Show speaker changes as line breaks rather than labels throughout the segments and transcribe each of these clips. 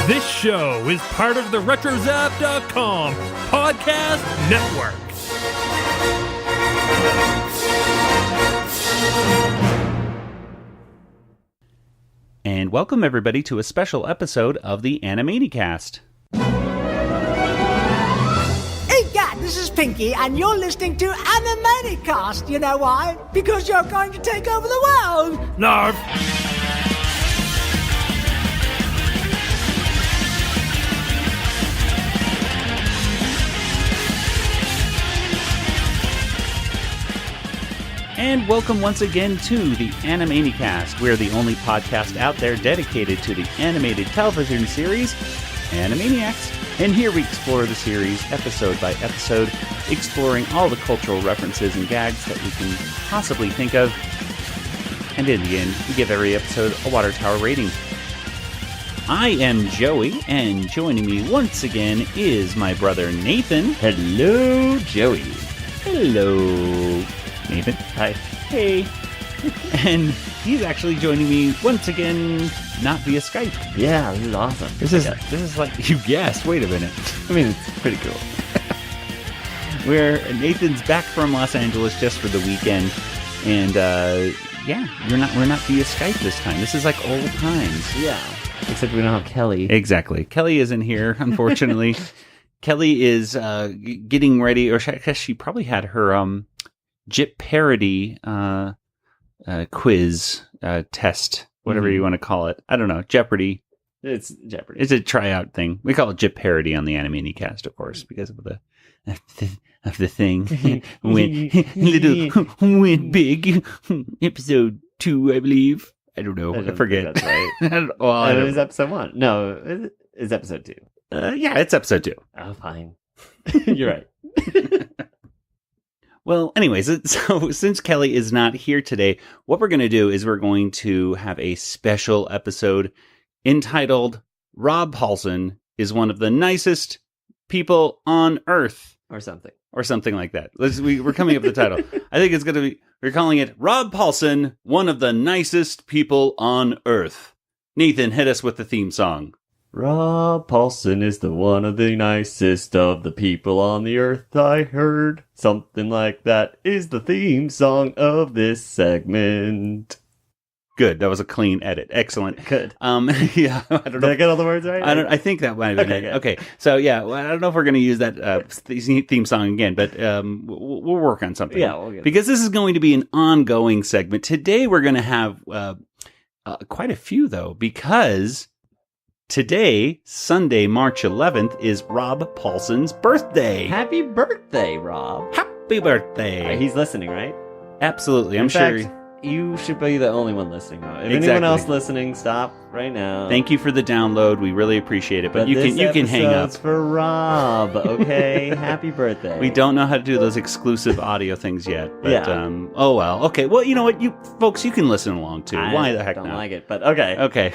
This show is part of the RetroZap.com podcast network.
And welcome everybody to a special episode of the Animanicast.
Hey, Dad, this is Pinky, and you're listening to Animanicast. You know why? Because you're going to take over the world.
Narf.
And welcome once again to the Animanicast. We're the only podcast out there dedicated to the animated television series, Animaniacs. And here we explore the series episode by episode, exploring all the cultural references and gags that we can possibly think of. And in the end, we give every episode a Water Tower rating. I am Joey, and joining me once again is my brother Nathan.
Hello, Joey.
Hello, Nathan.
Hi.
Hey. And he's actually joining me once again, not via Skype.
Yeah, this is awesome.
This is like, you guessed. Wait a minute.
I mean, it's pretty cool.
Where Nathan's back from Los Angeles just for the weekend, and yeah, we're not via Skype this time. This is like old times.
Yeah. Except we don't have Kelly.
Exactly. Kelly isn't here, unfortunately. Kelly is getting ready, or I guess she probably had her Jip parody quiz test, whatever you want to call it. I don't know. Jeopardy.
It's Jeopardy.
It's a tryout thing. We call it Jip parody on the Animanicast, of course, because of the thing. went big. Episode 2, I believe. I don't know. I forget.
That's right. It was episode 1. No, it's episode 2.
Yeah, it's episode 2.
Oh, fine. You're right.
Well, anyways, so since Kelly is not here today, what we're going to do is we're going to have a special episode entitled Rob Paulsen is one of the nicest people on Earth.
Or something.
Or something like that. We're coming up with the title. I think it's going to be, we're calling it Rob Paulsen, one of the nicest people on Earth. Nathan, hit us with the theme song.
Rob Paulsen is the one of the nicest of the people on the earth. I heard something like that is the theme song of this segment.
Good. That was a clean edit. Excellent.
Good.
Yeah. I don't know.
Did I get all the words right?
I think that might have been it. Okay. So yeah, well, I don't know if we're going to use that theme song again, but we'll work on something.
Yeah, we'll get it.
Because this is going to be an ongoing segment. Today we're going to have quite a few though, because today, Sunday, March 11th, is Rob Paulsen's birthday.
Happy birthday, Rob.
Happy birthday.
He's listening, right?
Absolutely. I'm
In fact,
sure.
You should be the only one listening, Rob. If
Exactly.
anyone else listening, stop right now.
Thank you for the download. We really appreciate it. But you can hang up.
This for Rob, okay? Happy birthday.
We don't know how to do those exclusive audio things yet. But,
Yeah.
oh, well. Okay. Well, you know what? You folks, you can listen along, too. Why the heck
not? I
not?
don't like it, but okay.
Okay.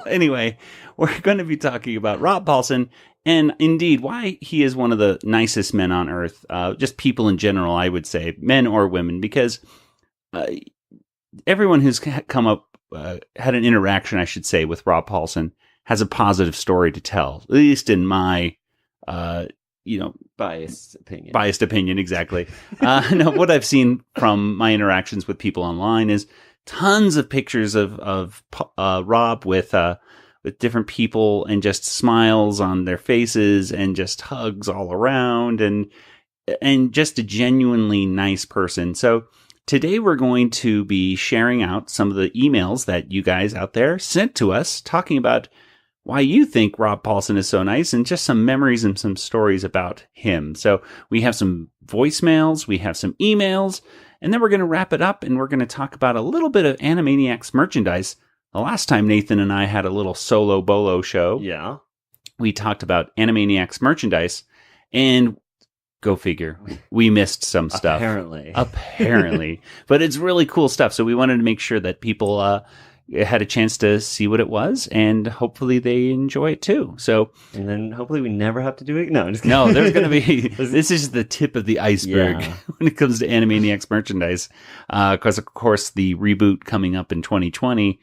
Anyway, we're going to be talking about Rob Paulsen and, indeed, why he is one of the nicest men on Earth. Just people in general, I would say, men or women, because everyone who's come up, had an interaction, I should say, with Rob Paulsen has a positive story to tell, at least in my,
Biased opinion.
Biased opinion, exactly. No, what I've seen from my interactions with people online is tons of pictures of Rob with different people and just smiles on their faces and just hugs all around and just a genuinely nice person. So today we're going to be sharing out some of the emails that you guys out there sent to us talking about why you think Rob Paulsen is so nice and just some memories and some stories about him. So we have some voicemails, we have some emails, and then we're going to wrap it up and we're going to talk about a little bit of Animaniacs merchandise. The last time Nathan and I had a little solo bolo show,
Yeah.
we talked about Animaniacs merchandise, and go figure, we missed some stuff. Apparently. But it's really cool stuff. So we wanted to make sure that people had a chance to see what it was, and hopefully they enjoy it too. So,
and then hopefully we never have to do it. No, I'm just kidding.
No, there's going to be, this is the tip of the iceberg when it comes to Animaniacs merchandise. Because of course the reboot coming up in 2020,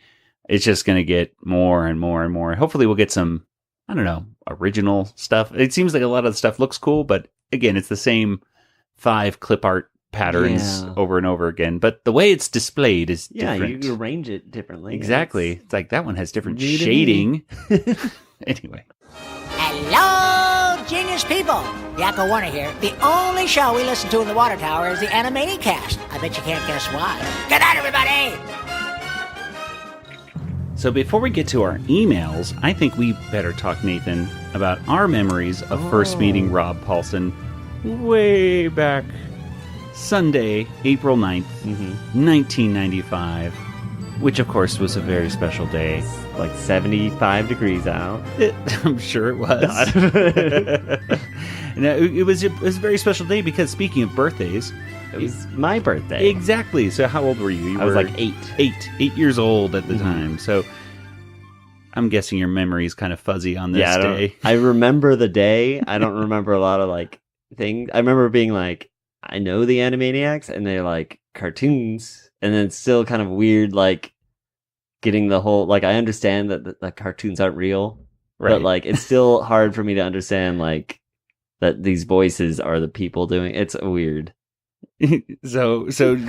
it's just going to get more and more and more. Hopefully we'll get some I don't know, original stuff. It seems like a lot of the stuff looks cool, but again, it's the same 5 clip art patterns over and over again. But the way it's displayed is different.
You arrange it differently.
Exactly. It's like that one has different shading. Anyway.
Hello, genius people. Yakko Warner here. The only show we listen to in the water tower is the Animanicast. I bet you can't guess why. Good night, everybody.
So before we get to our emails, I think we better talk, Nathan, about our memories of first meeting Rob Paulsen way back Sunday, April 9th, 1995, which of course was a very special day.
Like 75 degrees out.
I'm sure it was. And it was a very special day because speaking of birthdays,
it was my birthday.
Exactly. So how old were you?
I was like 8.
8 years old at the time. So I'm guessing your memory is kind of fuzzy on this day.
I remember the day. I don't remember a lot of like things. I remember being like, I know the Animaniacs and they're like cartoons. And then it's still kind of weird, like getting the whole, like I understand that the cartoons aren't real. Right. But like it's still hard for me to understand like that these voices are the people doing it. It's weird.
So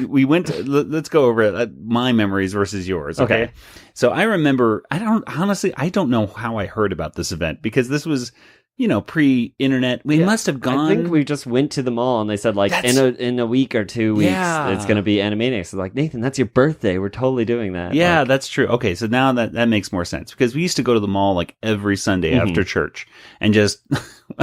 we went to, let's go over my memories versus yours. Okay. So I remember, I don't know how I heard about this event because this was, pre-internet. We must have gone.
I think we just went to the mall and they said like in a week or 2 weeks it's going to be Animaniacs. So like, Nathan, that's your birthday. We're totally doing that.
Yeah, that's true. Okay, so now that makes more sense because we used to go to the mall like every Sunday after church and just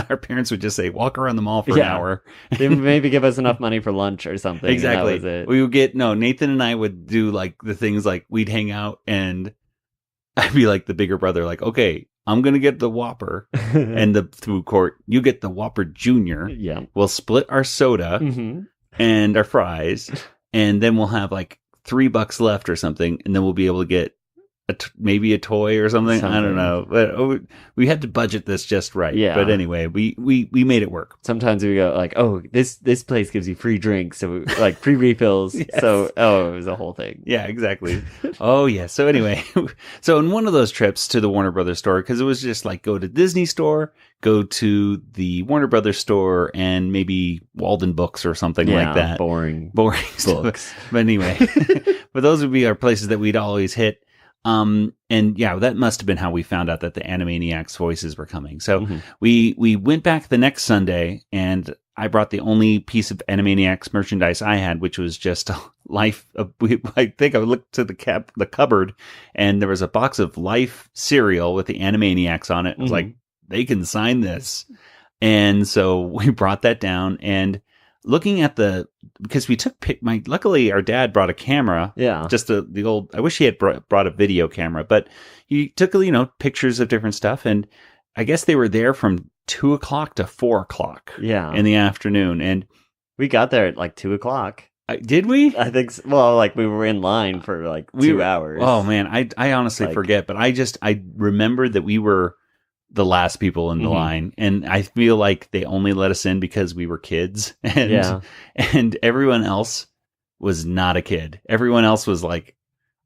our parents would just say, walk around the mall for an hour.
They would maybe give us enough money for lunch or something.
Exactly.
And that was it.
We would Nathan and I would do like the things like we'd hang out and I'd be like the bigger brother, like, okay, I'm going to get the Whopper and the food court. You get the Whopper Junior.
Yeah.
We'll split our soda and our fries. And then we'll have like $3 left or something. And then we'll be able to get maybe a toy or something. I don't know. But we had to budget this just right.
Yeah.
But anyway, we made it work.
Sometimes we go like, oh, this place gives you free drinks. So like free refills. Yes. So, it was a whole thing.
Yeah, exactly. Oh, yeah. So anyway, so in one of those trips to the Warner Brothers store, because it was just like go to Disney store, go to the Warner Brothers store, and maybe Walden Books or something like that.
Boring
books. But anyway, but those would be our places that we'd always hit. And yeah, that must have been how we found out that the Animaniacs voices were coming. So we went back the next Sunday and I brought the only piece of Animaniacs merchandise I had, which was just Life. I think I looked to the cupboard and there was a box of Life cereal with the Animaniacs on it. I was like, they can sign this. And so we brought that down and looking at because we took luckily our dad brought a camera. Yeah. Just the old, I wish he had brought a video camera, but he took, pictures of different stuff. And I guess they were there from 2:00 to 4:00 in the afternoon. And
we got there at like 2:00.
Did we?
I think so. Well, like we were in line for like 2 hours.
Oh man. I honestly forget, but I remember that we were the last people in the line. And I feel like they only let us in because we were kids and everyone else was not a kid. Everyone else was like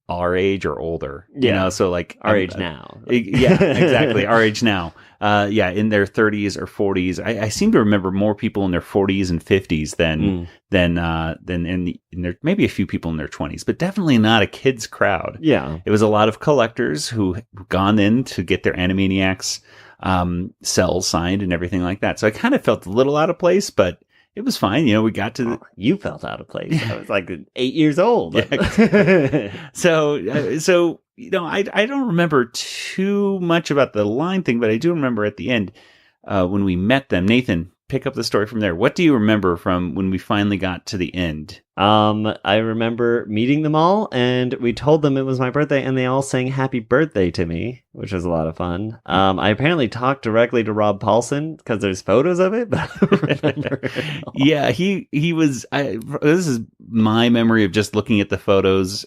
our age or older, so like
our age now.
Yeah, exactly. Our age now. In their 30s or 40s. I seem to remember more people in their 40s and 50s than in their, maybe a few people in their 20s, but definitely not a kids crowd.
Yeah.
It was a lot of collectors who gone in to get their Animaniacs cells signed and everything like that. So I kind of felt a little out of place, but it was fine. We got to
you felt out of place. I was like 8 years old.
So I don't remember too much about the line thing, but I do remember at the end when we met them. Nathan, pick up the story from there. What do you remember from when we finally got to the end?
I remember meeting them all, and we told them it was my birthday, and they all sang happy birthday to me, which was a lot of fun. I apparently talked directly to Rob Paulsen because there's photos of it, but I don't remember it all.
Yeah, he was, this is my memory of just looking at the photos,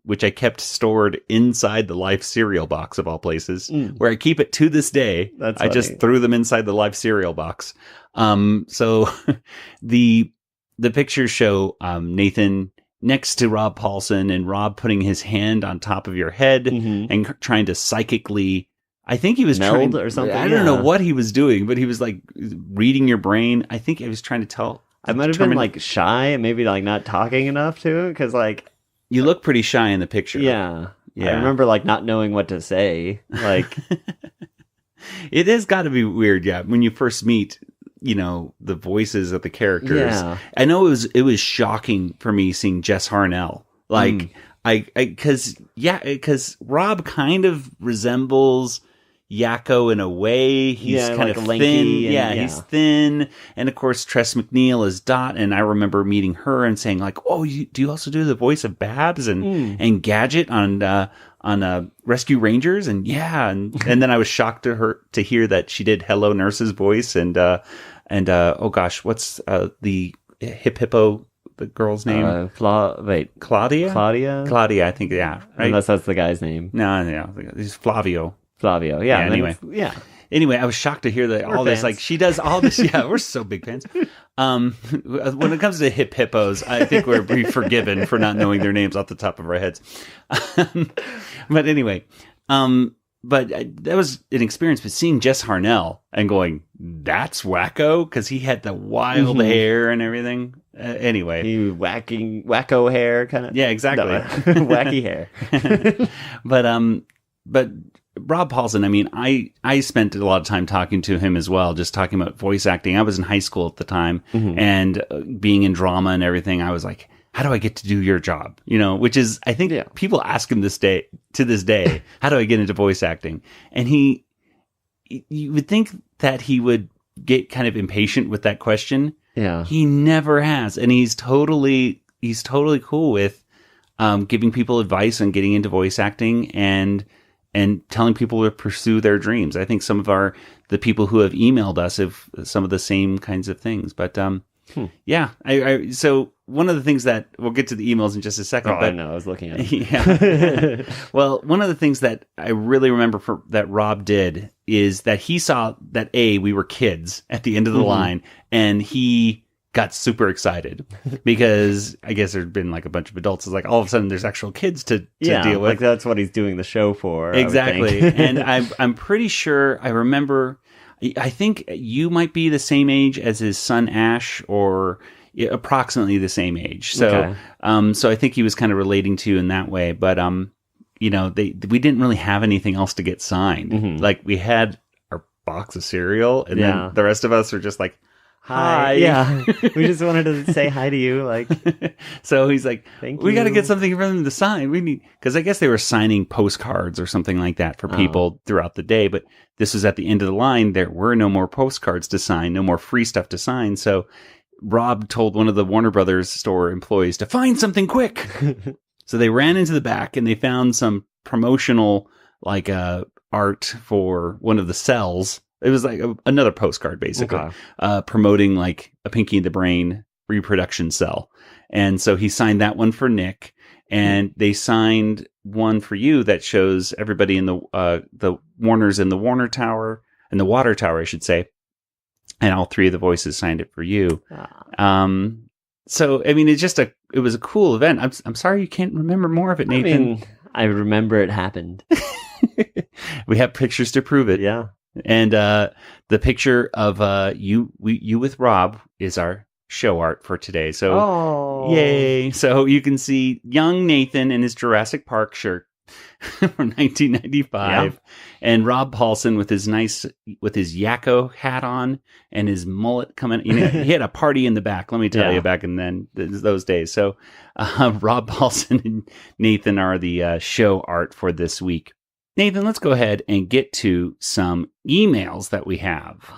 which I kept stored inside the Life cereal box of all places, where I keep it to this day.
That's
I just threw them inside the Life cereal box. So the pictures show Nathan next to Rob Paulsen and Rob putting his hand on top of your head and trying to psychically I think he was
meld
trying,
or something.
I don't know what he was doing, but he was like reading your brain. I think he was trying to tell.
I might have been like shy and maybe like not talking enough to him because like
you look pretty shy in the picture.
Yeah. I remember like not knowing what to say. Like
it has got to be weird, when you first meet, the voices of the characters.
Yeah.
I know it was shocking for me seeing Jess Harnell. Like because Rob kind of resembles Yakko in a way. He's kind
like
of
lanky
thin. He's thin. And of course, Tress MacNeille is Dot. And I remember meeting her and saying like, "Oh, do you also do the voice of Babs and Gadget on Rescue Rangers?" And and then I was shocked to hear that she did Hello Nurse's voice and oh gosh, what's the Hip Hippo? The girl's name? Claudia? Claudia, I think, right?
Unless that's the guy's name.
No, he's Flavio,
yeah.
Anyway. Anyway, I was shocked to hear that all this, like, she does all this. Yeah, we're so big fans. When it comes to hip hippos, I think we're forgiven for not knowing their names off the top of our heads. But anyway, that was an experience. But seeing Jess Harnell and going, that's Wacko, because he had the wild hair and everything. Anyway,
wacko hair kind of.
Yeah, exactly.
No, wacky hair.
But Rob Paulsen, I mean, I spent a lot of time talking to him as well, just talking about voice acting. I was in high school at the time, and being in drama and everything. I was like, how do I get to do your job? Which is, I think people ask him to this day, how do I get into voice acting? And you would think that he would get kind of impatient with that question.
Yeah.
He never has. And he's totally cool with giving people advice on getting into voice acting and telling people to pursue their dreams. I think some of the people who have emailed us have some of the same kinds of things. But so one of the things that we'll get to the emails in just a second.
I know. I was looking at it.
Yeah. Well, one of the things that I really remember that Rob did is that he saw that we were kids at the end of the line, and he got super excited because I guess there'd been like a bunch of adults. It's like all of a sudden there's actual kids to deal with.
Like that's what he's doing the show for.
Exactly. And I'm pretty sure I remember. I think you might be the same age as his son Ash, or approximately the same age. So, so I think he was kind of relating to you in that way. But we didn't really have anything else to get signed. Like we had our box of cereal, and then the rest of us were just like, hi.
Yeah. We just wanted to say hi to you. Like,
so he's like,
thank
we
you.
got to get something for them to sign. Because I guess they were signing postcards or something like that for people throughout the day. But this was at the end of the line. There were no more postcards to sign, no more free stuff to sign. So Rob told one of the Warner Brothers store employees to find something quick. So they ran into the back and they found some promotional art for one of the cells. It was like another postcard, basically, promoting like a Pinky and the Brain reproduction cell. And so he signed that one for Nick, and they signed one for you that shows everybody in the Warners in the Warner Tower, and the Water Tower, I should say. And all three of the voices signed it for you. So, I mean, it was a cool event. I'm sorry you can't remember more of it, Nathan.
I mean, I remember it happened.
We have pictures to prove it.
Yeah.
And the picture of you with Rob is our show art for today. So, yay! So you can see young Nathan in his Jurassic Park shirt from 1995, and Rob Paulsen with his Yakko hat on and his mullet coming. He had a party in the back. Let me tell you, back in those days. So, Rob Paulsen and Nathan are the show art for this week. Nathan, let's go ahead and get to some emails that we have.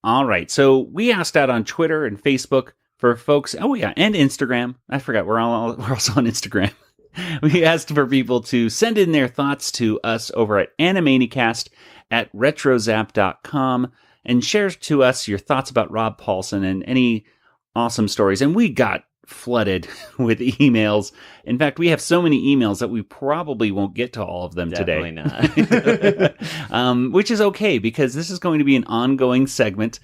All right. So we asked out on Twitter and Facebook for folks. Oh, yeah. And Instagram. I forgot. We're also on Instagram. We asked for people to send in their thoughts to us over at Animanicast at retrozap.com and share to us your thoughts about Rob Paulsen and any awesome stories. And we got flooded with emails. In fact, we have so many emails that we probably won't get to all of them today.
Definitely not.
Which is okay, because this is going to be an ongoing segment.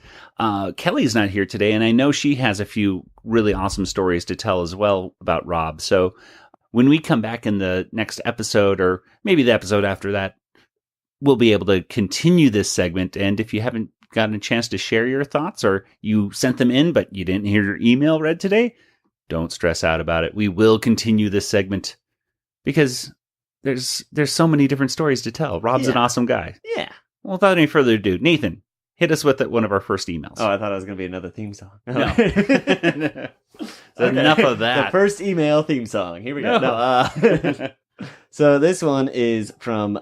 Kelly's not here today, and I know she has a few really awesome stories to tell as well about Rob. So when we come back in the next episode, or maybe the episode after that, we'll be able to continue this segment. And if you haven't gotten a chance to share your thoughts, or you sent them in but you didn't hear your email read today, don't stress out about it. We will continue this segment because there's so many different stories to tell. Rob's an awesome guy.
Yeah.
Well, without any further ado, Nathan, hit us with one of our first emails.
Oh, I thought it was going to be another theme song.
No. Enough of that.
The first email theme song. Here we go.
No.
So this one is from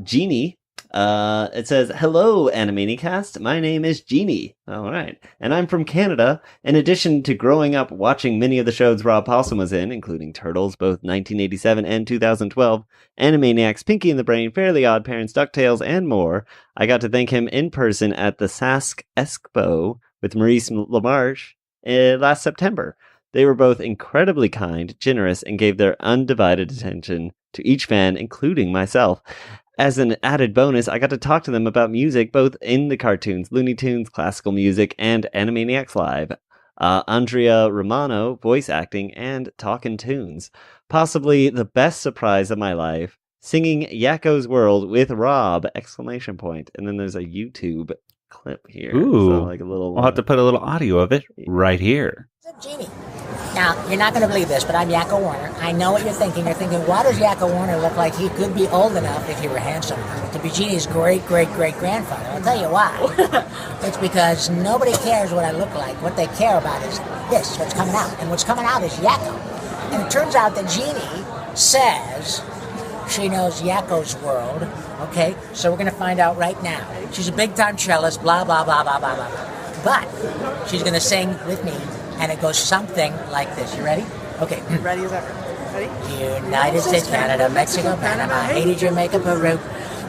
Jeannie. It says, "Hello, Animanicast. My name is Jeannie. All right. And I'm from Canada. In addition to growing up watching many of the shows Rob Paulsen was in, including Turtles, both 1987 and 2012, Animaniacs, Pinky and the Brain, Fairly Odd Parents, DuckTales, and more, I got to thank him in person at the Sask Expo with Maurice LaMarche last September. They were both incredibly kind, generous, and gave their undivided attention to each fan, including myself. As an added bonus, I got to talk to them about music, both in the cartoons, Looney Tunes, classical music, and Animaniacs Live. Andrea Romano, voice acting, and talking tunes. Possibly the best surprise of my life, singing Yakko's World with Rob! ! And then there's a YouTube clip here.
Ooh.
So like a little.
We'll have to put a little audio of it right here.
Genie. Now, you're not going to believe this, but I'm Yakko Warner. I know what you're thinking. You're thinking, why does Yakko Warner look like he could be old enough, if he were handsome enough, to be Genie's great-great-great-grandfather? I'll tell you why. It's because nobody cares what I look like. What they care about is this, what's coming out. And what's coming out is Yakko. And it turns out that Genie says she knows Yakko's World. Okay? So we're going to find out right now. She's a big-time cellist, blah, blah, blah, blah, blah, blah, blah. But she's going to sing with me. And it goes something like this. You ready? Okay.
Ready as ever. Ready?
United States, Canada, Mexico, Panama, Haiti, Jamaica, Peru,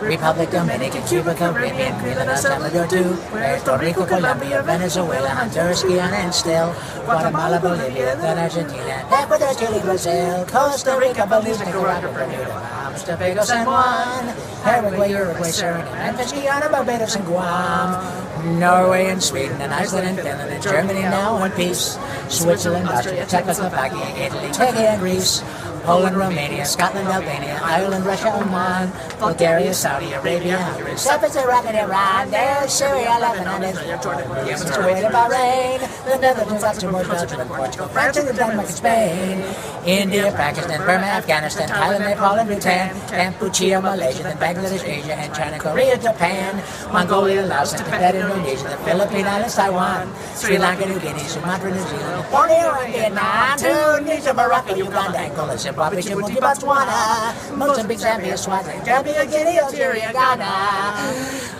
Republic, Dominican, Cuba, Caribbean, Grenada, Salvador, Puerto Rico, Colombia, Venezuela, Honduras, Guyana, and still Guatemala, Bolivia, then Argentina, Ecuador, Chile, Brazil, Costa Rica, Belize, Nicaragua, Bermuda, Bahamas, Tobago, San Juan, Paraguay, Uruguay, Suriname, Memphis, Guyana, Barbados, and Guam, Norway and Sweden and Iceland and Finland and Germany now in peace, Switzerland, Austria, Czechoslovakia, Italy, Turkey and Greece, Poland, Romania, Scotland, Albania, Ireland, Russia, Oman, Bulgaria, Saudi Arabia, Hungary, Cyprus, Iraq, and Iran, there's Syria, Lebanon, Israel, Jordan, Yemen, Kuwait, and Bahrain, the Netherlands, Luxembourg, Belgium, and Portugal, France, and Denmark, and Spain, India, Pakistan, Burma, Afghanistan, Thailand, Nepal, and Bhutan, Cambodia, Malaysia, then Bangladesh, Asia, and China, Korea, Japan, Mongolia, Laos, and Tibet, Indonesia, the Philippine Islands, Taiwan, Sri Lanka, New Guinea, Sumatra, New Zealand, Borneo, and Vietnam, Tunisia, Morocco, Uganda, Angola, Zimbabwe, Djibouti, Botswana, Mozambique, Zambia, Swaziland, Gambia, Guinea, Algeria, Ghana,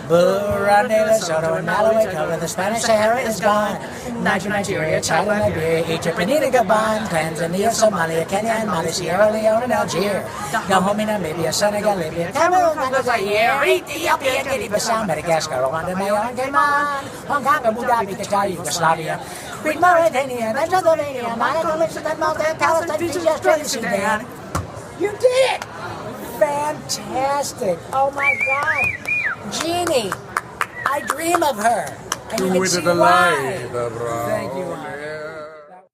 Burundi, Lesotho, and Malawi, cover the Spanish Sahara is gone, Nigeria, China, Liberia, Egypt, Benin, Gabon, Tanzania, Somalia, Kenya, and Mali, Sierra Leone, and Algeria, Dahomey, Namibia, Senegal, Libya, Cameroon, Congo, Zaire, Ethiopia, Guinea-Bissau, Madagascar, Rwanda, Mayotte, Cayman, Hong Kong, Abu Dhabi, Qatar, Yugoslavia, Great Mauritania, Macedonia, Monaco, Liechtenstein, Malta, Palestine, Fiji, Australia, Sudan. You did it! Fantastic! Oh my God, Jeannie, I dream of her, and you can see why. Thank you.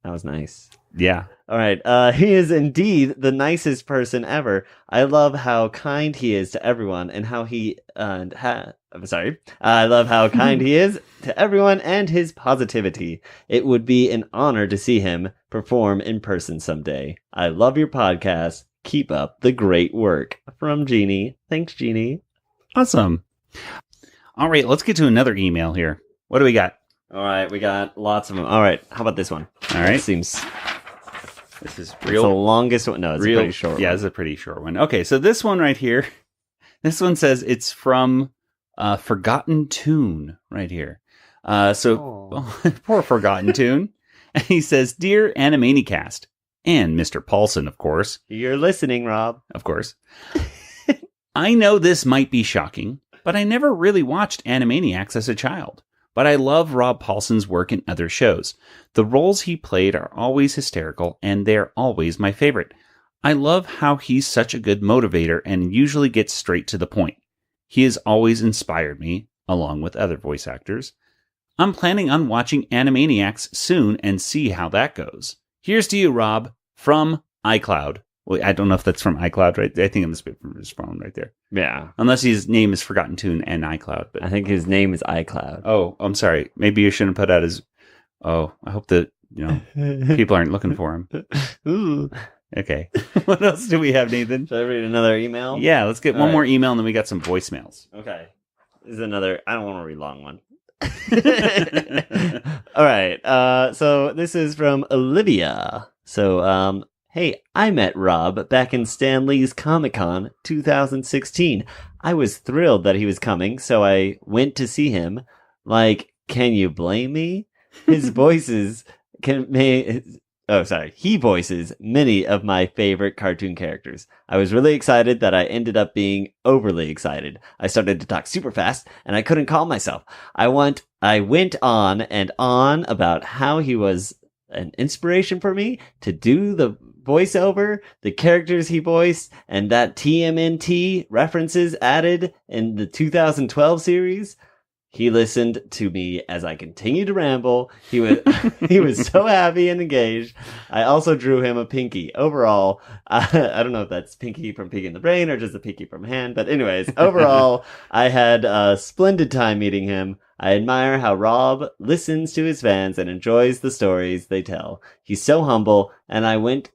That was nice.
Yeah.
All right. He is indeed the nicest person ever. I love how kind he is to everyone and how he I love how kind he is to everyone and his positivity. It would be an honor to see him perform in person someday. I love your podcast. Keep up the great work. From Jeannie. Thanks, Jeannie.
Awesome. All right, let's get to another email here. What do we got?
All right, we got lots of them. All right, how about this one?
All right.
This is
real.
It's the longest one. No, it's a pretty short
Yeah,
one.
it's a pretty short one. Okay, so this one right here, this one says it's from Forgotten Tune right here. Poor Forgotten Tune. And he says, Dear Animanicast, and Mr. Paulsen, of course.
You're listening, Rob.
Of course. I know this might be shocking, but I never really watched Animaniacs as a child. But I love Rob Paulsen's work in other shows. The roles he played are always hysterical, and they're always my favorite. I love how he's such a good motivator and usually gets straight to the point. He has always inspired me, along with other voice actors. I'm planning on watching Animaniacs soon and see how that goes. Here's to you, Rob, from iCloud. Well, I don't know if that's from iCloud, right? I think it must be from his phone right there.
Yeah.
Unless his name is Forgotten Tune and iCloud. But
I think his name is iCloud.
oh, I'm sorry. Maybe you shouldn't put out his. Oh, I hope that people aren't looking for him.
Ooh.
Okay. What else do we have, Nathan?
Should I read another email?
Yeah, let's get
All
one
right.
more email, and then we got some voicemails.
Okay. This is another. I don't want to read a long one. All right. So this is from Olivia. So, hey, I met Rob back in Stan Lee's Comic-Con 2016. I was thrilled that he was coming, so I went to see him. Like, can you blame me? His voices he voices many of my favorite cartoon characters. I was really excited that I ended up being overly excited. I started to talk super fast, and I couldn't calm myself. I went on and on about how he was an inspiration for me to do the voiceover, the characters he voiced, and that TMNT references added in the 2012 series. He listened to me as I continued to ramble. He was so happy and engaged. I also drew him a pinky. Overall, I don't know if that's pinky from Piggy in the Brain or just a pinky from hand, but anyways, overall, I had a splendid time meeting him. I admire how Rob listens to his fans and enjoys the stories they tell. He's so humble, and I want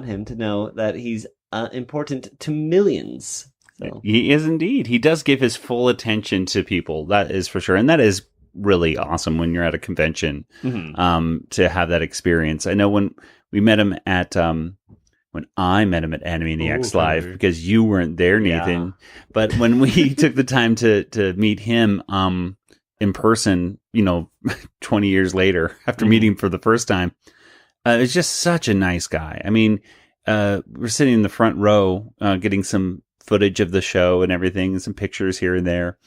him to know that he's important to millions. So.
He is indeed. He does give his full attention to people. That is for sure. And that is really awesome when you're at a convention to have that experience. I know when we met him at when I met him at Animaniacs Live, because you weren't there, Nathan. Yeah. But when we took the time to meet him in person, 20 years later, after meeting him for the first time, it was just such a nice guy. I mean, we're sitting in the front row getting some footage of the show and everything, and some pictures here and there.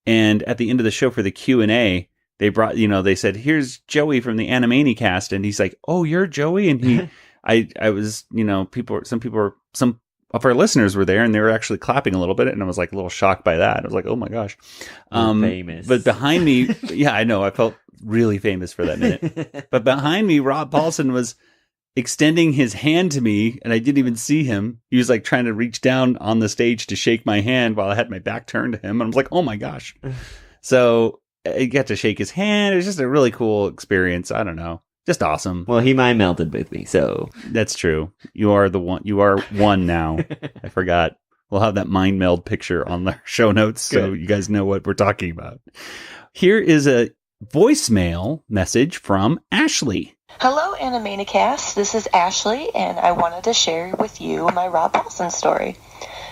And at the end of the show for the Q&A, they brought, they said, here's Joey from the Animanicast. And he's like, oh, you're Joey? And he, I was, some of our listeners were there, and they were actually clapping a little bit. And I was like a little shocked by that. I was like, oh my gosh.
Famous.
But behind me, yeah, I know. I felt really famous for that minute. But behind me, Rob Paulsen was extending his hand to me, and I didn't even see him. He was like trying to reach down on the stage to shake my hand while I had my back turned to him. And I was like, oh my gosh. So I got to shake his hand. It was just a really cool experience. I don't know. Just awesome.
Well, he mind melted with me, so.
That's true. You are the one. You are one now. I forgot. We'll have that mind meld picture on the show notes so you guys know what we're talking about. Here is a voicemail message from Ashley.
Hello, Animanicast. This is Ashley, and I wanted to share with you my Rob Paulsen story.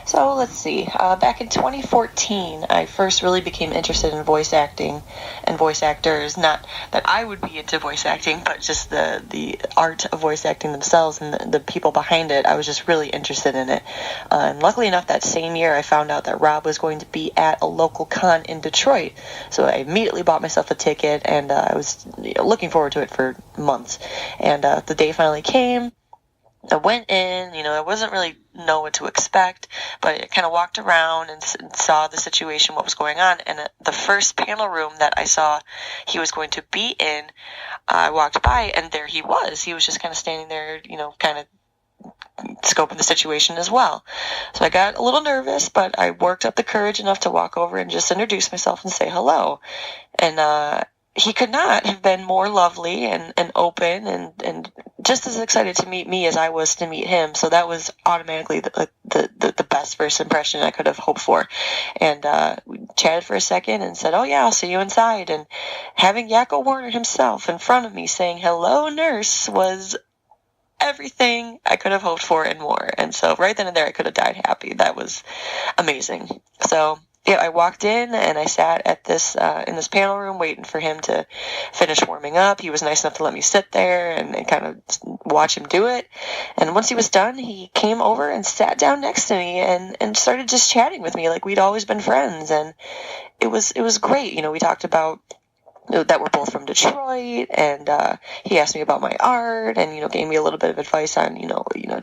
So let's see. Back in 2014, I first really became interested in voice acting and voice actors. Not that I would be into voice acting, but just the art of voice acting themselves and the people behind it. I was just really interested in it. And luckily enough, that same year, I found out that Rob was going to be at a local con in Detroit. So I immediately bought myself a ticket, and I was looking forward to it for months. And the day finally came. I went in, I wasn't really know what to expect, but I kind of walked around and saw the situation, what was going on. And the first panel room that I saw he was going to be in, I walked by, and there he was. He was just kind of standing there, kind of scoping the situation as well. So I got a little nervous, but I worked up the courage enough to walk over and just introduce myself and say hello. And he could not have been more lovely and open and just as excited to meet me as I was to meet him. So that was automatically the best first impression I could have hoped for. And we chatted for a second and said, oh yeah, I'll see you inside. And having Yakko Warner himself in front of me saying, hello, nurse, was everything I could have hoped for and more. And so right then and there, I could have died happy. That was amazing. So yeah, I walked in and I sat at this in this panel room waiting for him to finish warming up. He was nice enough to let me sit there and kind of watch him do it. And once he was done, he came over and sat down next to me and started just chatting with me like we'd always been friends. And it was great. We talked about that we're both from Detroit, and he asked me about my art and gave me a little bit of advice on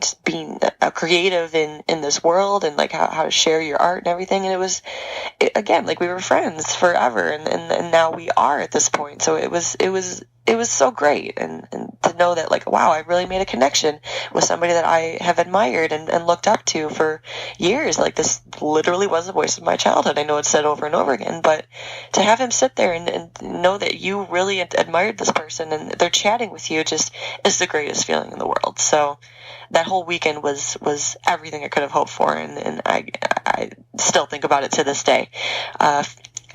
just being a creative in this world and like how to share your art and everything. And it was again like we were friends forever, and now we are at this point. So it was so great, and to know that, like, wow, I really made a connection with somebody that I have admired and looked up to for years. Like, this literally was the voice of my childhood. I know it's said over and over again, but to have him sit there and know that you really admired this person and they're chatting with you just is the greatest feeling in the world. So that whole weekend was everything I could have hoped for, and I still think about it to this day.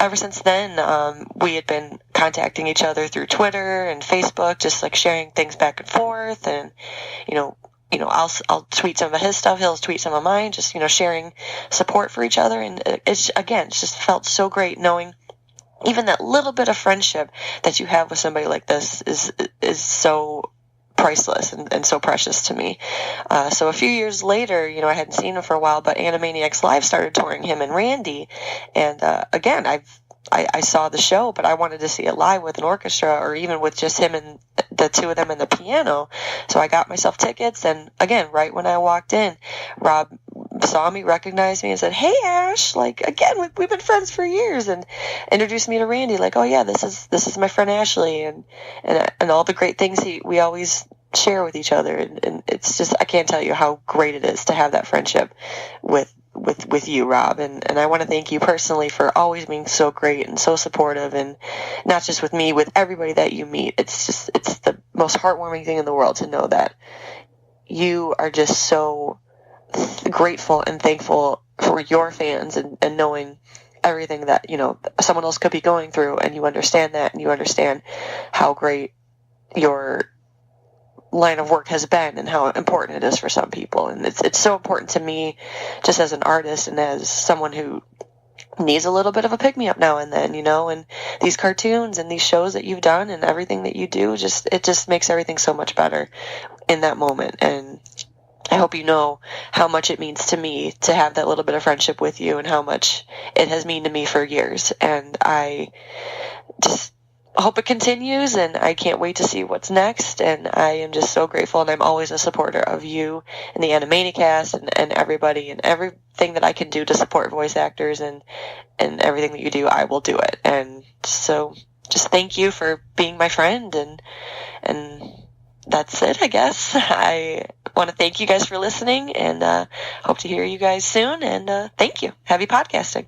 Ever since then, we had been contacting each other through Twitter and Facebook, just like sharing things back and forth, and I'll tweet some of his stuff, he'll tweet some of mine, just sharing support for each other, and it's just felt so great knowing even that little bit of friendship that you have with somebody like this is so priceless and so precious to me. So a few years later, I hadn't seen him for a while, but Animaniacs Live started touring him and Randy. And again, I saw the show, but I wanted to see it live with an orchestra or even with just him and the two of them and the piano. So I got myself tickets. And again, right when I walked in, Rob saw me, recognized me, and said, "Hey, Ash, like, again, we've been friends for years," and introduced me to Randy, like, "Oh yeah, this is my friend Ashley," and all the great things we always share with each other, and it's just, I can't tell you how great it is to have that friendship with you, Rob, and I want to thank you personally for always being so great and so supportive, and not just with me, with everybody that you meet. It's the most heartwarming thing in the world to know that you are just so grateful and thankful for your fans and knowing everything that someone else could be going through, and you understand that, and you understand how great your line of work has been and how important it is for some people. And it's so important to me just as an artist and as someone who needs a little bit of a pick-me-up now and then, and these cartoons and these shows that you've done and everything that you do, it just makes everything so much better in that moment. And I hope you know how much it means to me to have that little bit of friendship with you and how much it has meant to me for years. And I just hope it continues, and I can't wait to see what's next. And I am just so grateful, and I'm always a supporter of you and the Animanicast and everybody, and everything that I can do to support voice actors and everything that you do, I will do it. And so just thank you for being my friend, and that's it, I guess. I want to thank you guys for listening, and hope to hear you guys soon. And thank you. Happy podcasting.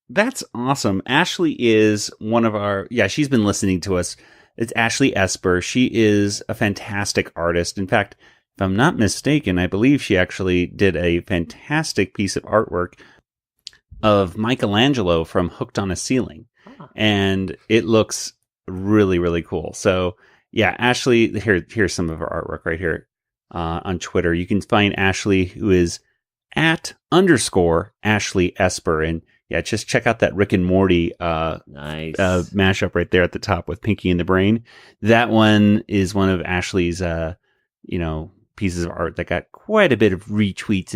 That's awesome. Ashley is one of our, she's been listening to us. It's Ashley Esper. She is a fantastic artist. In fact, if I'm not mistaken, I believe she actually did a fantastic piece of artwork of Michelangelo from Hooked on a Ceiling. And it looks really, really cool. So yeah, Ashley, here's some of her artwork right here on Twitter. You can find Ashley, who is @_Ashley Esper. And yeah, just check out that Rick and Morty
nice
mashup right there at the top with Pinky and the Brain. That one is one of Ashley's, pieces of art that got quite a bit of retweets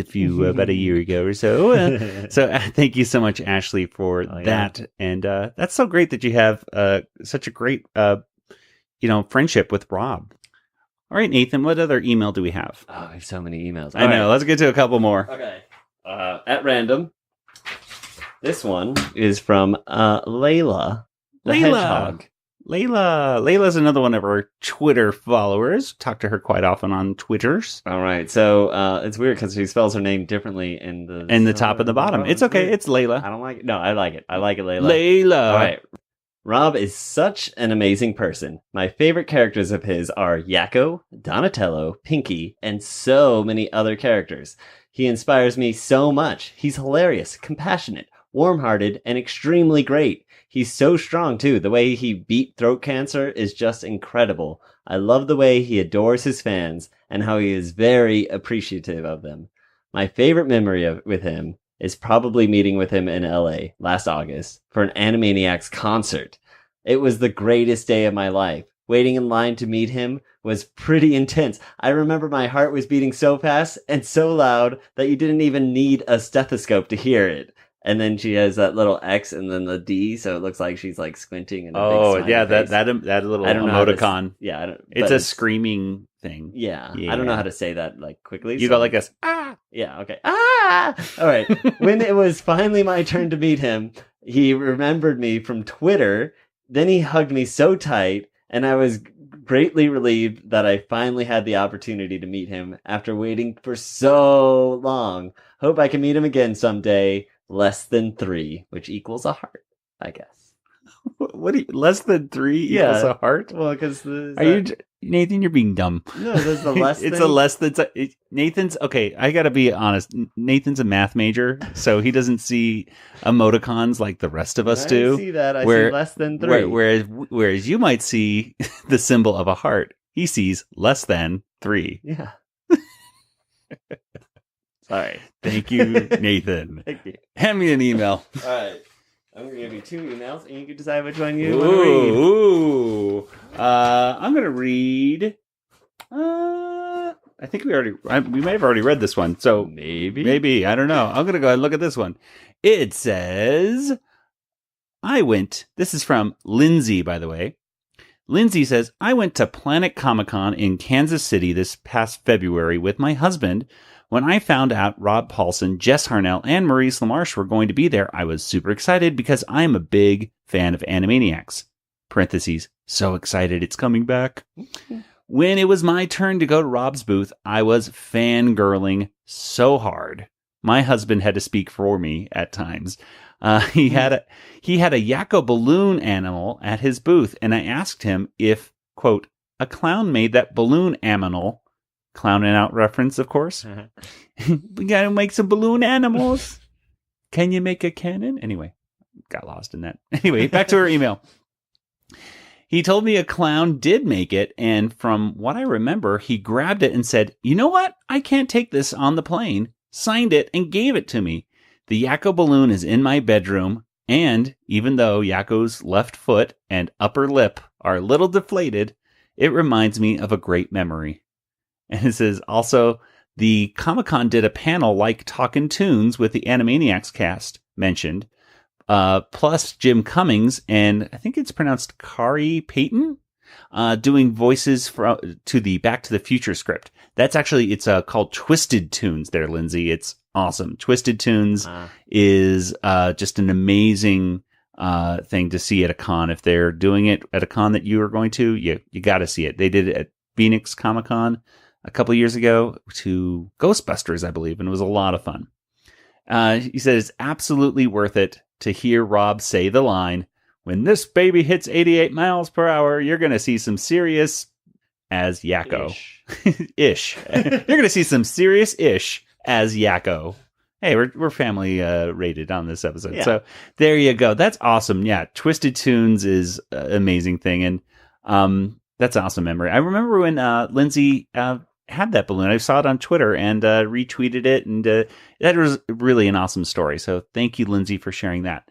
about a year ago or so. So thank you so much, Ashley, for that. And that's so great that you have such a great, friendship with Rob. All right, Nathan, what other email do we have?
Oh, I have so many emails.
I know. Let's get to a couple more.
Okay. At random. This one is from Layla the Hedgehog.
Layla's another one of our Twitter followers. Talk to her quite often on Twitters.
All right. So it's weird because she spells her name differently in the
top and the bottom. It's okay.
Weird.
It's Layla.
I don't like it. No, I like it. I like it, Layla.
Layla.
All right. Rob is such an amazing person. My favorite characters of his are Yakko, Donatello, Pinky, and so many other characters. He inspires me so much. He's hilarious, compassionate, warm-hearted, and extremely great. He's so strong, too. The way he beat throat cancer is just incredible. I love the way he adores his fans and how he is very appreciative of them. My favorite memory with him is probably meeting with him in LA last August for an Animaniacs concert. It was the greatest day of my life. Waiting in line to meet him was pretty intense. I remember my heart was beating so fast and so loud that you didn't even need a stethoscope to hear it. And then she has that little X and then the D, so it looks like she's like squinting. And big
yeah,
face.
that little emoticon. It's a screaming thing.
Yeah, I don't know how to say that like quickly.
You go like this.
Yeah, okay. All right. When it was finally my turn to meet him, he remembered me from Twitter. Then he hugged me so tight, and I was greatly relieved that I finally had the opportunity to meet him after waiting for so long. Hope I can meet him again someday. Less than 3, which equals a heart, I guess.
What do you, less than 3 equals a heart?
Well, because
Nathan? You're being dumb.
No, there's the less.
It's
thing.
a less than. Nathan's okay. I gotta be honest. Nathan's a math major, so he doesn't see emoticons like the rest of us do.
I see that. I see less than 3.
Whereas you might see the symbol of a heart, he sees less than 3.
Yeah. Sorry.
Thank you, Nathan.
Thank you.
Hand me an email.
All right. I'm going to give you 2 emails, and you can decide which one you want to read.
Ooh. I'm going to read... I think we may have already read this one, so... Maybe. I don't know. I'm going to go ahead and look at this one. It says... This is from Lindsay, by the way. Lindsay says, I went to Planet Comic-Con in Kansas City this past February with my husband. When I found out Rob Paulsen, Jess Harnell, and Maurice LaMarche were going to be there, I was super excited because I'm a big fan of Animaniacs. Parentheses, so excited it's coming back. When it was my turn to go to Rob's booth, I was fangirling so hard. My husband had to speak for me at times. He had a Yakko balloon animal at his booth, and I asked him if, quote, a clown made that balloon animal. Clown and out reference, of course. We gotta make some balloon animals. Can you make a cannon? Anyway, got lost in that. Anyway, back to her email. He told me a clown did make it, and from what I remember, he grabbed it and said, you know what? I can't take this on the plane. Signed it and gave it to me. The Yakko balloon is in my bedroom, and even though Yakko's left foot and upper lip are a little deflated, it reminds me of a great memory. And it says, also, the Comic-Con did a panel like Talkin' Tunes with the Animaniacs cast mentioned, plus Jim Cummings, and I think it's pronounced Kari Payton, doing voices to the Back to the Future script. That's actually, it's called Twisted Tunes there, Lindsay. It's awesome. Twisted Tunes is just an amazing thing to see at a con. If they're doing it at a con that you are going to, you got to see it. They did it at Phoenix Comic-Con a couple years ago to Ghostbusters, I believe, and it was a lot of fun. He says it's absolutely worth it to hear Rob say the line, when this baby hits 88 miles per hour, you're going to see some serious as Yakko. Ish. You're going to see some serious ish as Yakko. Hey, we're family rated on this episode. Yeah. So there you go. That's awesome. Yeah, Twisted Tunes is an amazing thing. And that's an awesome memory. I remember when Lindsay had that balloon. I saw it on Twitter and retweeted it. And that was really an awesome story. So thank you, Lindsay, for sharing that.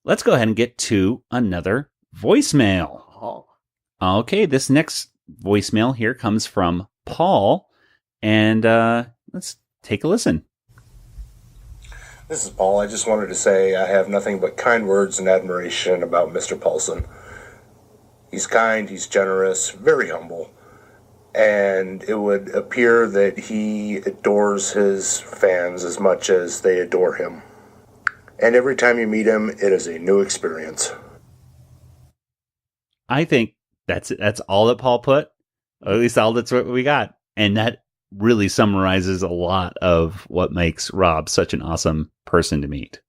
Let's go ahead and get to another voicemail. Okay, this next voicemail here comes from Paul. And let's take a listen.
This is Paul. I just wanted to say I have nothing but kind words and admiration about Mr. Paulsen. He's kind, he's generous, very humble, and it would appear that he adores his fans as much as they adore him. And every time you meet him, it is a new experience.
I think that's all that Paul put, or at least that's what we got. And that really summarizes a lot of what makes Rob such an awesome person to meet,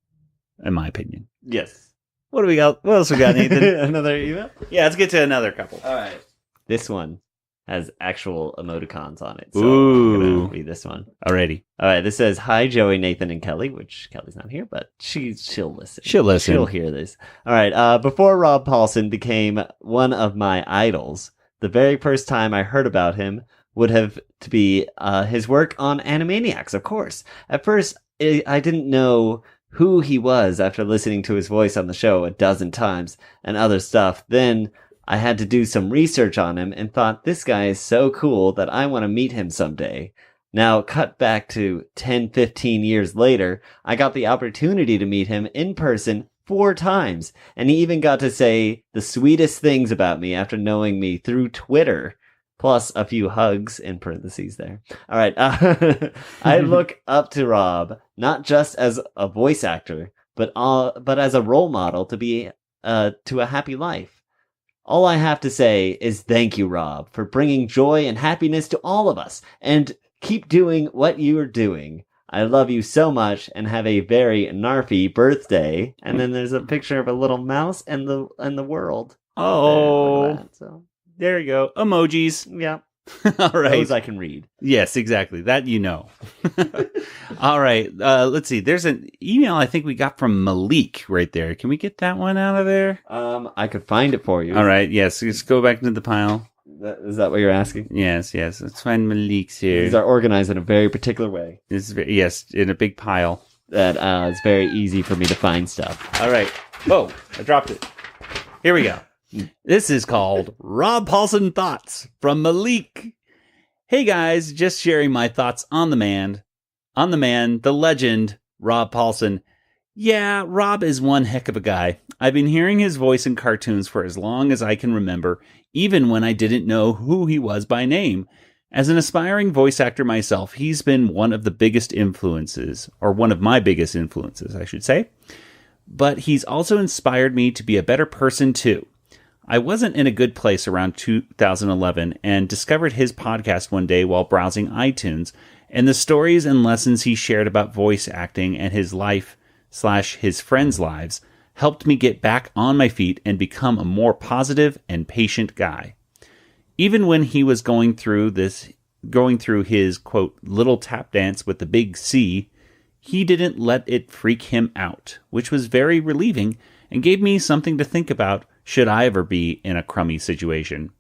in my opinion.
Yes.
What do we got? What else we got, Nathan?
Another email?
Yeah, let's get to another couple.
All right. This one has actual emoticons on it. So
Ooh.
I'm going to read this one.
Alrighty.
All right. This says, hi, Joey, Nathan, and Kelly, which Kelly's not here, but she'll listen.
She'll listen.
She'll hear this. All right. Before Rob Paulsen became one of my idols, the very first time I heard about him would have to be his work on Animaniacs, of course. At first, I didn't know who he was after listening to his voice on the show a dozen times and other stuff. Then I had to do some research on him and thought, this guy is so cool that I want to meet him someday. Now, cut back to 10, 15 years later, I got the opportunity to meet him in person 4 times, and he even got to say the sweetest things about me after knowing me through Twitter. Plus a few hugs in parentheses there. All right. I look up to Rob, not just as a voice actor, but as a role model to be to a happy life. All I have to say is thank you, Rob, for bringing joy and happiness to all of us. And keep doing what you are doing. I love you so much and have a very narfy birthday. And then there's a picture of a little mouse and the world.
Oh,
Look at that. So,
there you go. Emojis.
yeah.
All right.
Those I can read.
Yes, exactly. That you know. All right. Let's see. There's an email I think we got from Malik right there. Can we get that one out of there?
I could find it for you.
All right. Yes. Let's go back into the pile.
Is that what you're asking?
Yes. Let's find Malik's here.
These are organized in a very particular way.
Yes, in a big pile.
That it's very easy for me to find stuff.
All right. Whoa, I dropped it. Here we go. This is called Rob Paulsen Thoughts from Malik. Hey guys, just sharing my thoughts on the man, the legend, Rob Paulsen. Yeah, Rob is one heck of a guy. I've been hearing his voice in cartoons for as long as I can remember, even when I didn't know who he was by name. As an aspiring voice actor myself, he's been one of the biggest influences, or one of my biggest influences, I should say. But he's also inspired me to be a better person too. I wasn't in a good place around 2011 and discovered his podcast one day while browsing iTunes, and the stories and lessons he shared about voice acting and his life/his friends' lives helped me get back on my feet and become a more positive and patient guy. Even when he was going through his, quote, little tap dance with the big C, he didn't let it freak him out, which was very relieving and gave me something to think about should I ever be in a crummy situation.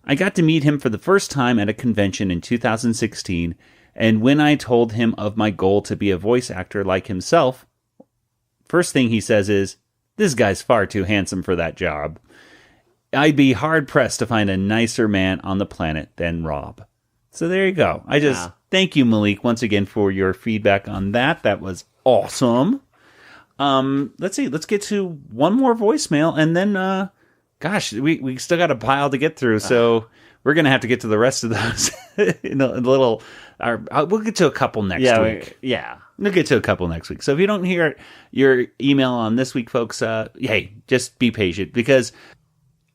I got to meet him for the first time at a convention in 2016, and when I told him of my goal to be a voice actor like himself, first thing he says is, "This guy's far too handsome for that job." I'd be hard-pressed to find a nicer man on the planet than Rob. So there you go. Thank you, Malik, once again for your feedback on that. That was awesome. Let's see. Let's get to one more voicemail, and then, we still got a pile to get through, so we're going to have to get to the rest of those in a little... we'll get to a couple next week. We'll get to a couple next week. So if you don't hear your email on this week, folks, hey, just be patient, because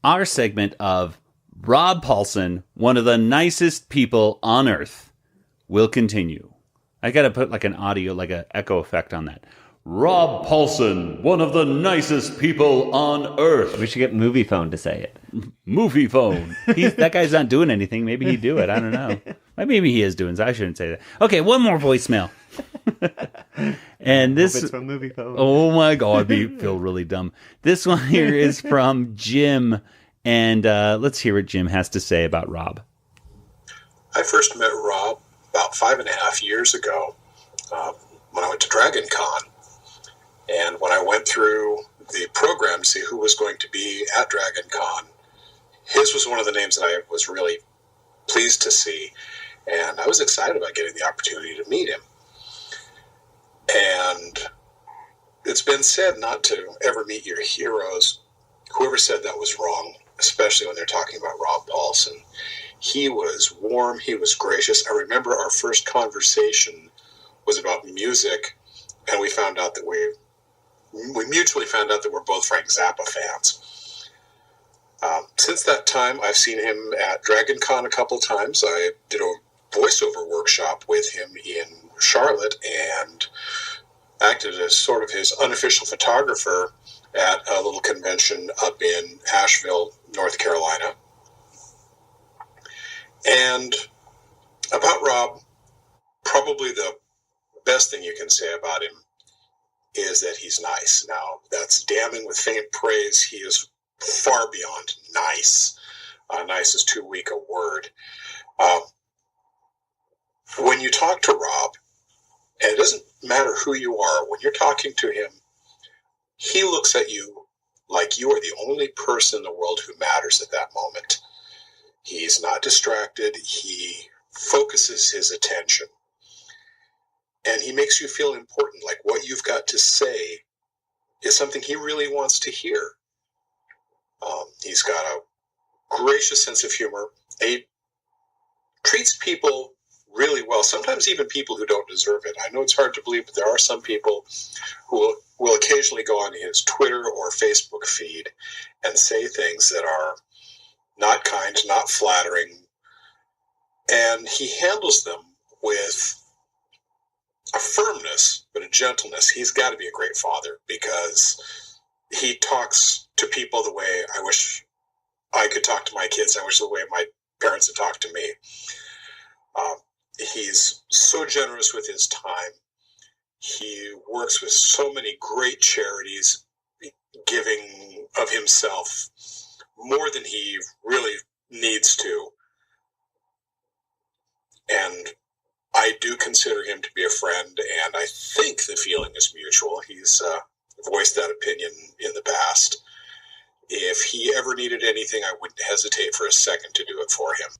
our segment of Rob Paulsen, one of the nicest people on earth, will continue. I got to put like an audio, like an echo effect on that. Rob Paulsen, one of the nicest people on earth.
We should get Movie Phone to say it.
Movie Phone. That guy's not doing anything. Maybe he'd do it. I don't know. Maybe he is doing it. I shouldn't say that. Okay, one more voicemail. And this...
Hope it's from Movie Phone.
Oh my God, I feel really dumb. This one here is from Jim. And let's hear what Jim has to say about Rob.
I first met Rob about 5.5 years ago when I went to Dragon Con. And when I went through the program to see who was going to be at Dragon Con, his was one of the names that I was really pleased to see. And I was excited about getting the opportunity to meet him. And it's been said not to ever meet your heroes. Whoever said that was wrong, especially when they're talking about Rob Paulsen. He was warm. He was gracious. I remember our first conversation was about music, and we mutually found out that we're both Frank Zappa fans. Since that time, I've seen him at Dragon Con a couple times. I did a voiceover workshop with him in Charlotte and acted as sort of his unofficial photographer at a little convention up in Asheville, North Carolina. And about Rob, probably the best thing you can say about him is that he's nice. Now, that's damning with faint praise. He is far beyond nice. Nice is too weak a word. When you talk to Rob, and it doesn't matter who you are, when you're talking to him, he looks at you like you are the only person in the world who matters at that moment. He's not distracted. He focuses his attention. And he makes you feel important, like what you've got to say is something he really wants to hear. He's got a gracious sense of humor. He treats people really well, sometimes even people who don't deserve it. I know it's hard to believe, but there are some people who will occasionally go on his Twitter or Facebook feed and say things that are not kind, not flattering, and he handles them with a firmness, but a gentleness. He's got to be a great father because he talks to people the way I wish I could talk to my kids. I wish the way my parents had talked to me. He's so generous with his time. He works with so many great charities, giving of himself more than he really needs to. And I do consider him to be a friend, and I think the feeling is mutual. He's voiced that opinion in the past. If he ever needed anything, I wouldn't hesitate for a second to do it for him.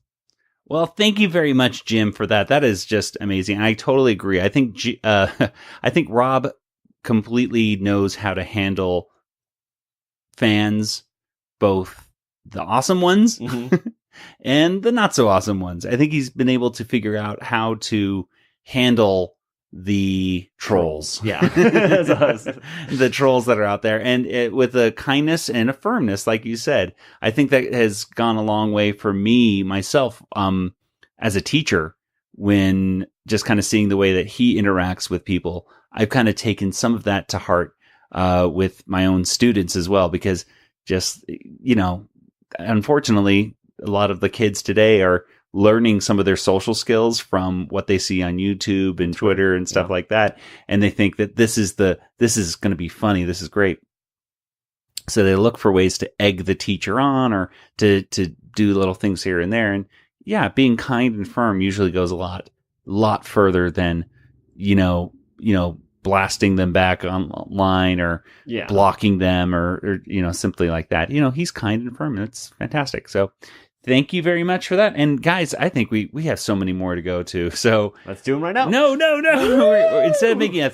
Well, thank you very much, Jim, for that. That is just amazing. I totally agree. I think I think Rob completely knows how to handle fans, both the awesome ones and the not so awesome ones. I think he's been able to figure out how to handle the trolls.
Yeah.
The trolls that are out there, and with a kindness and a firmness, like you said. I think that has gone a long way for me, myself, as a teacher, when just kind of seeing the way that he interacts with people. I've kind of taken some of that to heart with my own students as well, because just, unfortunately, a lot of the kids today are learning some of their social skills from what they see on YouTube and Twitter and stuff like that. And they think that this is going to be funny. This is great. So they look for ways to egg the teacher on, or to do little things here and there. And yeah, being kind and firm usually goes a lot further than, blasting them back online or blocking them or simply like that. He's kind and firm, and it's fantastic. So thank you very much for that. And guys, I think we have so many more to go to. So
let's do them right now.
No. Instead of making a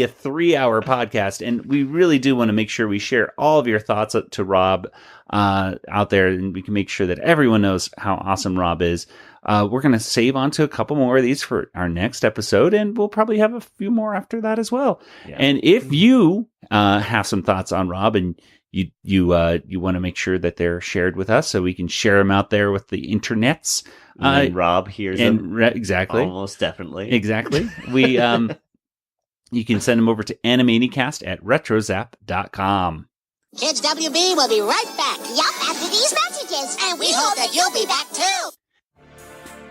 3-hour podcast, and we really do want to make sure we share all of your thoughts to Rob out there, and we can make sure that everyone knows how awesome Rob is. We're going to save on to a couple more of these for our next episode, and we'll probably have a few more after that as well. Yeah. And if you have some thoughts on Rob, and you want to make sure that they're shared with us, so we can share them out there with the internets.
And Rob hears them.
Exactly.
Almost definitely.
Exactly. We you can send them over to Animanicast at retrozap.com.
Kids WB will be right back.
Yup, after these messages. And we hope that you'll be back too.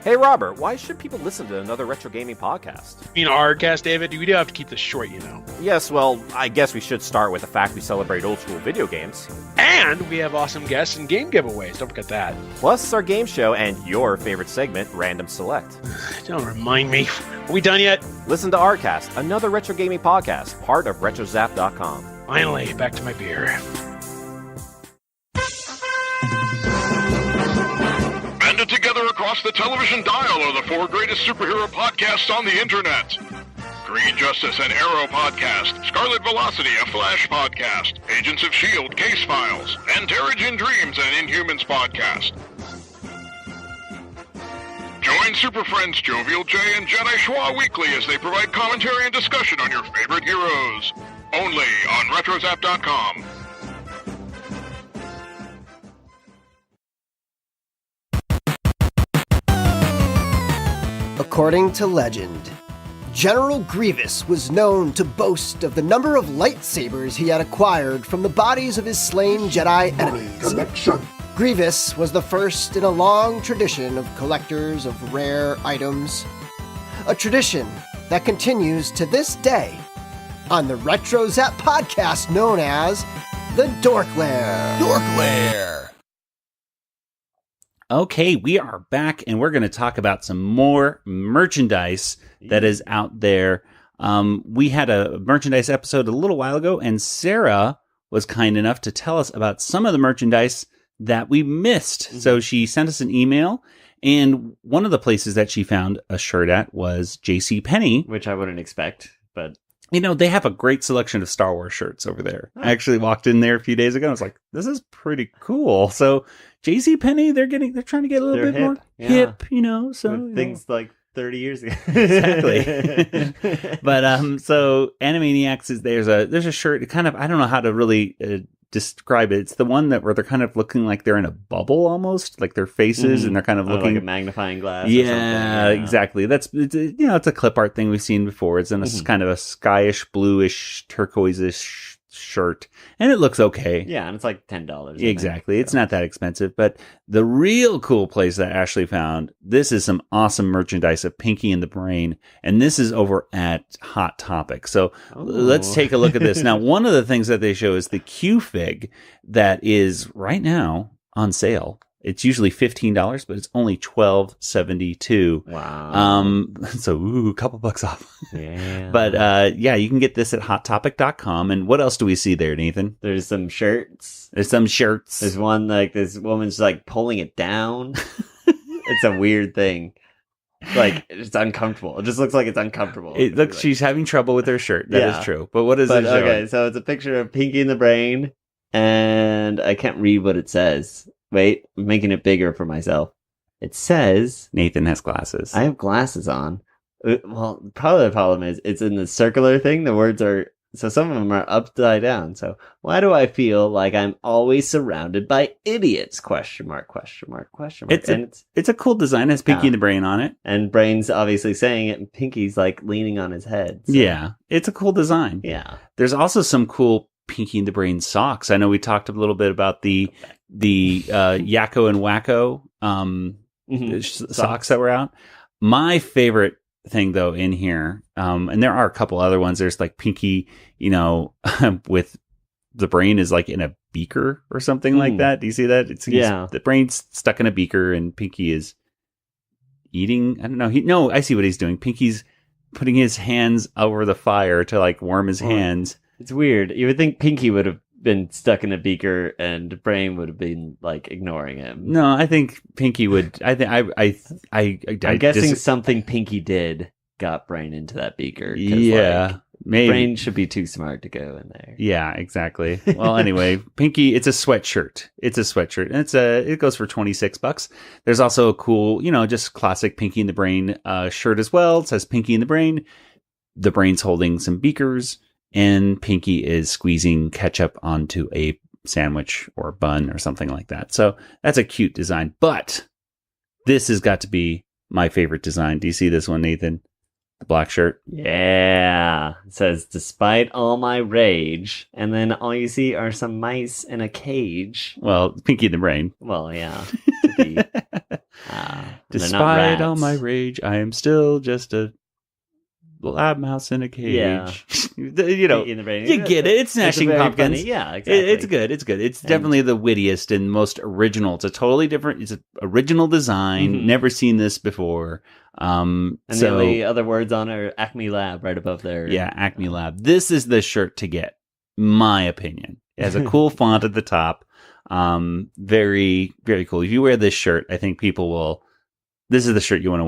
Hey, Robert, why should people listen to another retro gaming podcast?
You know, our cast, David, we do have to keep this short,
Yes, well, I guess we should start with the fact we celebrate old school video games.
And we have awesome guests and game giveaways. Don't forget that.
Plus our game show and your favorite segment, Random Select.
Don't remind me. Are we done yet?
Listen to our cast, another retro gaming podcast, part of retrozap.com.
Finally, back to my beer.
Banded together across the television dial are the 4 greatest superhero podcasts on the internet. Green Justice and Arrow podcast, Scarlet Velocity, a Flash podcast, Agents of S.H.I.E.L.D. Case Files, and Terrigen Dreams and Inhumans podcast. Join Super Friends Jovial J and Jedi Schwa weekly as they provide commentary and discussion on your favorite heroes. Only on retrozap.com.
According to legend, General Grievous was known to boast of the number of lightsabers he had acquired from the bodies of his slain Jedi enemies. Grievous was the first in a long tradition of collectors of rare items. A tradition that continues to this day on the Retro Zap podcast known as the Dork Lair.
Okay, we are back, and we're going to talk about some more merchandise that is out there. We had a merchandise episode a little while ago, and Sarah was kind enough to tell us about some of the merchandise that we missed. So she sent us an email, and one of the places that she found a shirt at was JCPenney.
Which I wouldn't expect, but...
they have a great selection of Star Wars shirts over there. I actually walked in there a few days ago, and I was like, this is pretty cool. So JCPenney, they're trying to get a little bit more hip, so
with things like 30 years ago.
Exactly. But so Animaniacs is there's a shirt. Kind of I don't know how to really describe it. It's the one where they're kind of looking like they're in a bubble almost, like their faces, and they're kind of looking
like a magnifying glass.
Yeah, exactly. It's a clip art thing we've seen before. It's in a kind of a skyish, bluish, turquoise-ish shirt, and it looks okay.
Yeah, and it's like $10.
Exactly. It's not that expensive, but the real cool place that Ashley found, this is some awesome merchandise of Pinky and the Brain, and this is over at Hot Topic. So let's take a look at this. Now, one of the things that they show is the Q fig that is right now on sale. It's usually $15, but it's only $12.72.
Wow.
So a couple bucks off.
Yeah.
But you can get this at hottopic.com. And what else do we see there, Nathan?
There's some shirts.
There's
one like this woman's like pulling it down. It's a weird thing. Like it's uncomfortable. It just looks like it's uncomfortable.
It looks she's having trouble with her shirt. That is true. But what is it showing?
Okay, so it's a picture of Pinky and the Brain, and I can't read what it says. Wait, I'm making it bigger for myself. It says...
Nathan has glasses.
I have glasses on. Well, probably the problem is it's in the circular thing. The words are... So some of them are upside down. So why do I feel like I'm always surrounded by idiots? Question mark, question mark, question mark.
It's a cool design. It has Pinky and the Brain on it.
And Brain's obviously saying it, and Pinky's like leaning on his head. So.
Yeah, it's a cool design.
Yeah.
There's also some cool Pinky and the Brain socks. I know we talked a little bit about the Yakko and Wacko socks that were out. My favorite thing though in here, and there are a couple other ones. There's like Pinky, with the brain is like in a beaker or something like that. Do you see that? The brain's stuck in a beaker and Pinky is eating. I don't know. I see what he's doing. Pinky's putting his hands over the fire to like warm his hands.
It's weird. You would think Pinky would have been stuck in a beaker and Brain would have been like ignoring him.
No, I think Pinky would. I'm
guessing something Pinky did got Brain into that beaker.
Yeah, maybe
Brain should be too smart to go in there.
Yeah, exactly. Well, anyway, Pinky, it's a sweatshirt. And it goes for $26. There's also a cool, just classic Pinky and the Brain shirt as well. It says Pinky and the Brain. The Brain's holding some beakers. And Pinky is squeezing ketchup onto a sandwich or a bun or something like that. So that's a cute design. But this has got to be my favorite design. Do you see this one, Nathan? The black shirt?
Yeah. It says, despite all my rage. And then all you see are some mice in a cage.
Well, Pinky and the Brain.
Well, yeah.
Despite all my rage, I am still just a lab mouse in a cage.
Yeah.
You get it. It's Smashing Pumpkins.
Funny. Yeah, exactly.
It's good. It's definitely the wittiest and most original. It's an original design. Never seen this before.
And the only other words on it are Acme Lab right above there.
Yeah, Acme Lab. This is the shirt to get, my opinion. It has a cool font at the top. Very, very cool. If you wear this shirt, I think people will... This is the shirt you want to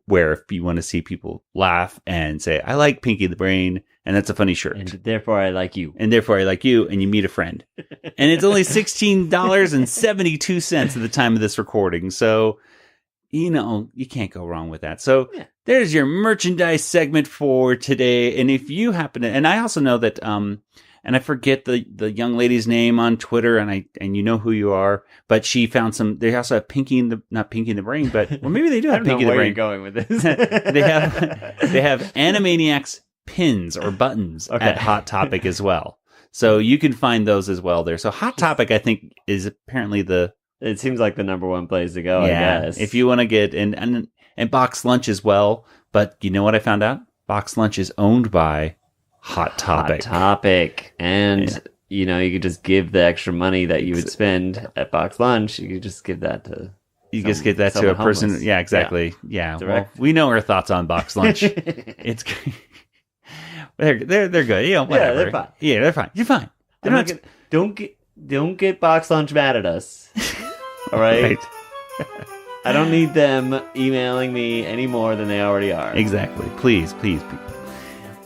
wear if you want to see people laugh and say, I like Pinky the Brain, and that's a funny shirt.
And therefore I like you.
And you meet a friend. And it's only $16.72 at the time of this recording. So, you can't go wrong with that. So there's your merchandise segment for today. And if you happen to, and I also know that, and I forget the young lady's name on Twitter, and you know who you are, but she found some. They also have not Pinky in the Brain, but well, maybe they do have Pinky in the Brain.
You're going with this?
they have Animaniacs pins or buttons at Hot Topic as well, so you can find those as well there. So Hot Topic, I think, is apparently
It seems like the number one place to go.
Yeah,
I guess
if you want to get and Box Lunch as well. But you know what I found out? Box Lunch is owned by Hot Topic. And, you could just give the extra money that you would spend at Box Lunch. You could just give that to... You just give that to a person. Homeless. Yeah, exactly. Yeah. Well, we know our thoughts on Box Lunch. It's they're good. Whatever.
Yeah, they're fine.
Yeah, they're fine. You're fine.
Don't get Box Lunch mad at us. All right? I don't need them emailing me any more than they already are.
Exactly. Please.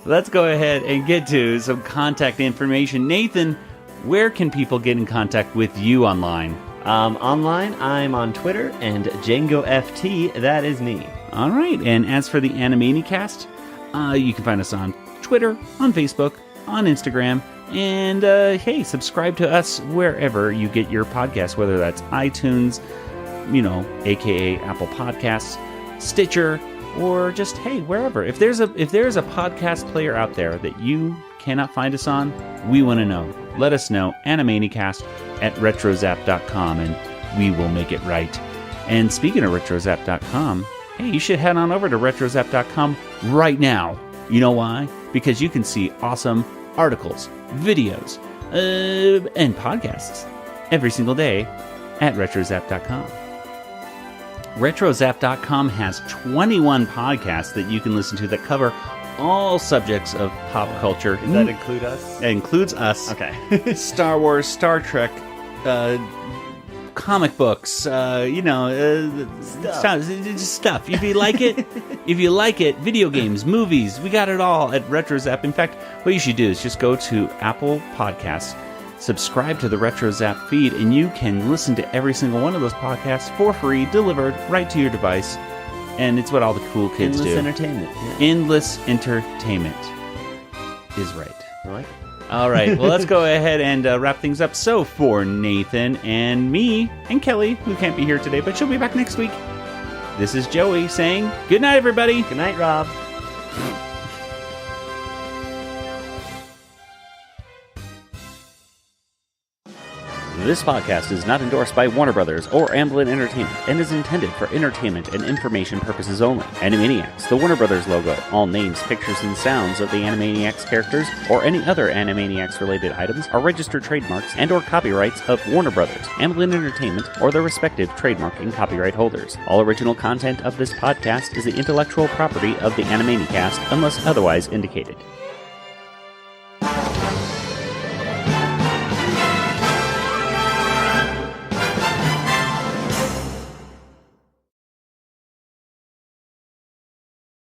Let's go ahead and get to some contact information. Nathan, where can people get in contact with you online?
Online, I'm on Twitter, and DjangoFT, that is me.
All right, and as for the Animanicast, you can find us on Twitter, on Facebook, on Instagram, and hey, subscribe to us wherever you get your podcasts, whether that's iTunes, aka Apple Podcasts, Stitcher, or just hey, wherever. If there's a podcast player out there that you cannot find us on, we want to know. Let us know. Animanicast@retrozap.com, and we will make it right. And speaking of retrozap.com, hey, you should head on over to retrozap.com right now. You know why? Because you can see awesome articles, videos, and podcasts every single day at retrozap.com. Retrozap.com has 21 podcasts that you can listen to that cover all subjects of pop culture.
Does that include us?
It includes us.
Okay.
Star Wars, Star Trek, comic books, stuff. If you like it, video games, movies, we got it all at RetroZap. In fact, what you should do is just go to Apple Podcasts, subscribe to the RetroZap feed, and you can listen to every single one of those podcasts for free, delivered right to your device. And it's what all the cool kids do.
Endless entertainment. Yeah.
Endless entertainment is right.
I like it.
All right, well, let's go ahead and wrap things up. So for Nathan and me and Kelly, who can't be here today, but she'll be back next week, this is Joey saying good night, everybody.
Good night, Rob.
This podcast is not endorsed by Warner Brothers or Amblin Entertainment and is intended for entertainment and information purposes only. Animaniacs, the Warner Brothers logo, all names, pictures, and sounds of the Animaniacs characters or any other Animaniacs-related items are registered trademarks and or copyrights of Warner Brothers, Amblin Entertainment, or their respective trademark and copyright holders. All original content of this podcast is the intellectual property of the Animanicast unless otherwise indicated.